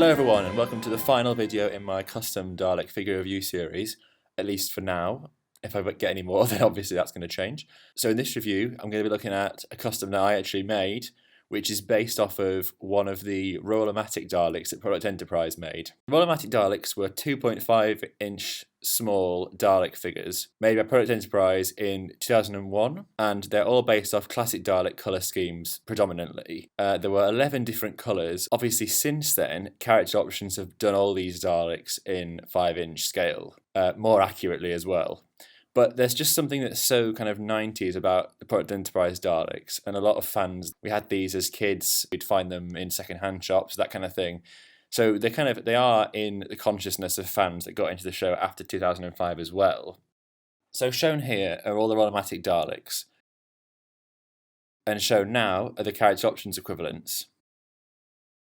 Hello everyone and welcome to the final video in my custom Dalek figure review series, at least for now. If I get any more, then obviously that's going to change. So in this review, I'm going to be looking at a custom that I actually made, which is based off of one of the Roll-O-Matic Daleks that Product Enterprise made. Roll-O-Matic Daleks were 2.5 inch small Dalek figures made by Product Enterprise in 2001, and they're all based off classic Dalek colour schemes predominantly. There were 11 different colours. Obviously since then, Character Options have done all these Daleks in 5-inch scale, more accurately as well. But there's just something that's so kind of 90s about the Product Enterprise Daleks, and a lot of fans, we had these as kids, we'd find them in second-hand shops, that kind of thing. So they are in the consciousness of fans that got into the show after 2005 as well. So shown here are all the Roll-O-Matic Daleks, and shown now are the Character Options equivalents.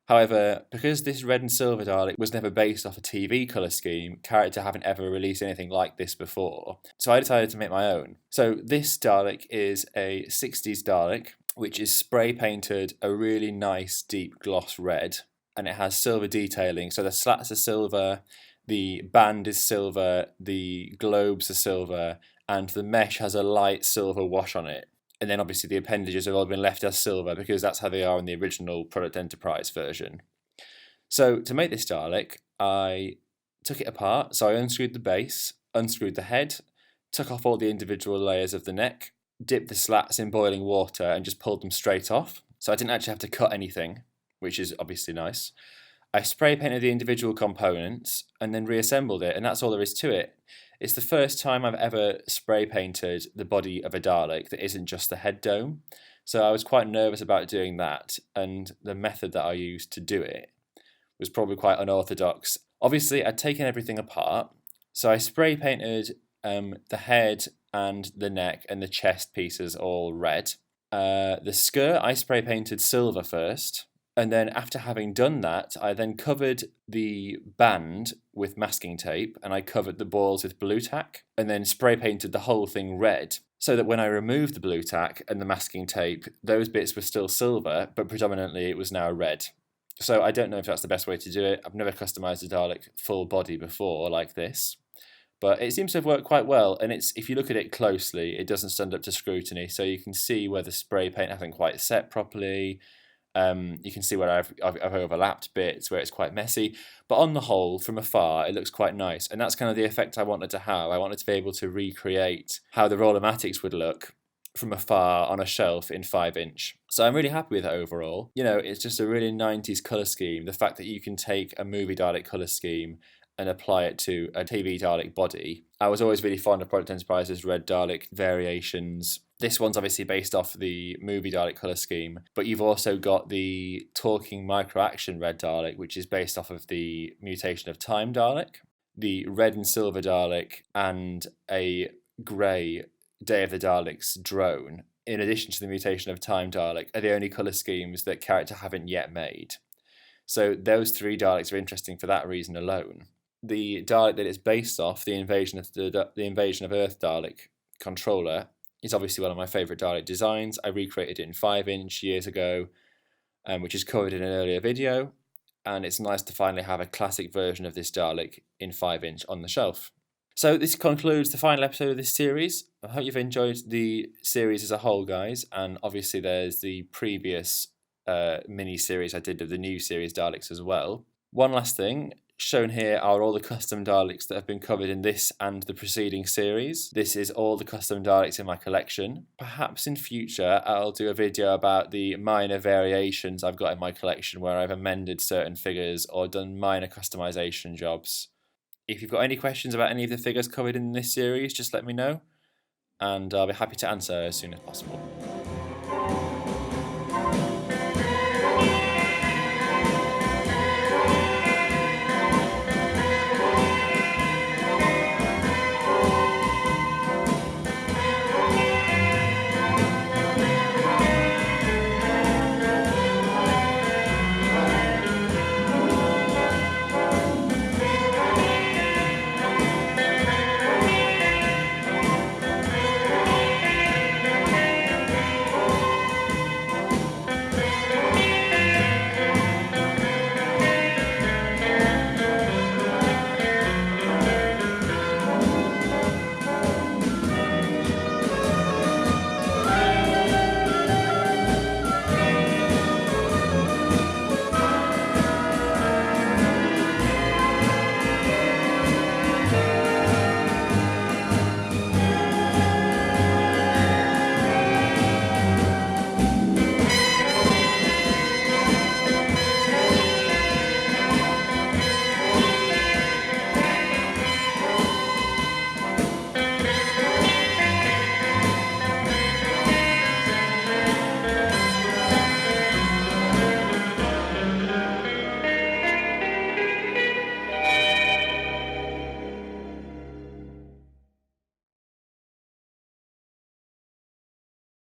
However, because this red and silver Dalek was never based off a TV colour scheme, Character haven't ever released anything like this before, so I decided to make my own. So this Dalek is a 60s Dalek, which is spray painted a really nice deep gloss red, and it has silver detailing, so the slats are silver, the band is silver, the globes are silver, and the mesh has a light silver wash on it. And then obviously the appendages have all been left as silver because that's how they are in the original Product Enterprise version. So to make this Dalek, I took it apart. So I unscrewed the base, unscrewed the head, took off all the individual layers of the neck, dipped the slats in boiling water and just pulled them straight off. So I didn't actually have to cut anything, which is obviously nice. I spray painted the individual components and then reassembled it, and that's all there is to it. It's the first time I've ever spray painted the body of a Dalek that isn't just the head dome, so I was quite nervous about doing that, and the method that I used to do it was probably quite unorthodox. Obviously I'd taken everything apart, so I spray painted the head and the neck and the chest pieces all red. The skirt I spray painted silver first, and then after having done that, I then covered the band with masking tape, and I covered the balls with blue tack, and then spray painted the whole thing red, so that when I removed the blue tack and the masking tape, those bits were still silver, but predominantly it was now red. So I don't know if that's the best way to do it. I've never customised a Dalek full body before like this, but it seems to have worked quite well, and if you look at it closely, it doesn't stand up to scrutiny, so you can see where the spray paint hasn't quite set properly. You can see where I've overlapped bits where it's quite messy, but on the whole, from afar, it looks quite nice, and that's kind of the effect I wanted to have. I wanted to be able to recreate how the Roll-O-Matics would look from afar on a shelf in 5-inch. So I'm really happy with it overall. You know, it's just a really 90s colour scheme. The fact that you can take a movie Dalek colour scheme and apply it to a TV Dalek body. I was always really fond of Product Enterprise's Red Dalek variations. This one's obviously based off the movie Dalek colour scheme, but you've also got the talking micro-action Red Dalek, which is based off of the Mutation of Time Dalek, the red and silver Dalek, and a grey Day of the Daleks drone, in addition to the Mutation of Time Dalek, are the only colour schemes that Character haven't yet made. So those three Daleks are interesting for that reason alone. The Dalek that it's based off, the Invasion of Earth Dalek controller, is obviously one of my favourite Dalek designs. I recreated it in 5-inch years ago, which is covered in an earlier video, and it's nice to finally have a classic version of this Dalek in 5-inch on the shelf. So this concludes the final episode of this series. I hope you've enjoyed the series as a whole, guys, and obviously there's the previous mini-series I did of the new series Daleks as well. One last thing. Shown here are all the custom Daleks that have been covered in this and the preceding series. This is all the custom Daleks in my collection. Perhaps in future I'll do a video about the minor variations I've got in my collection where I've amended certain figures or done minor customization jobs. If you've got any questions about any of the figures covered in this series, just let me know, and I'll be happy to answer as soon as possible.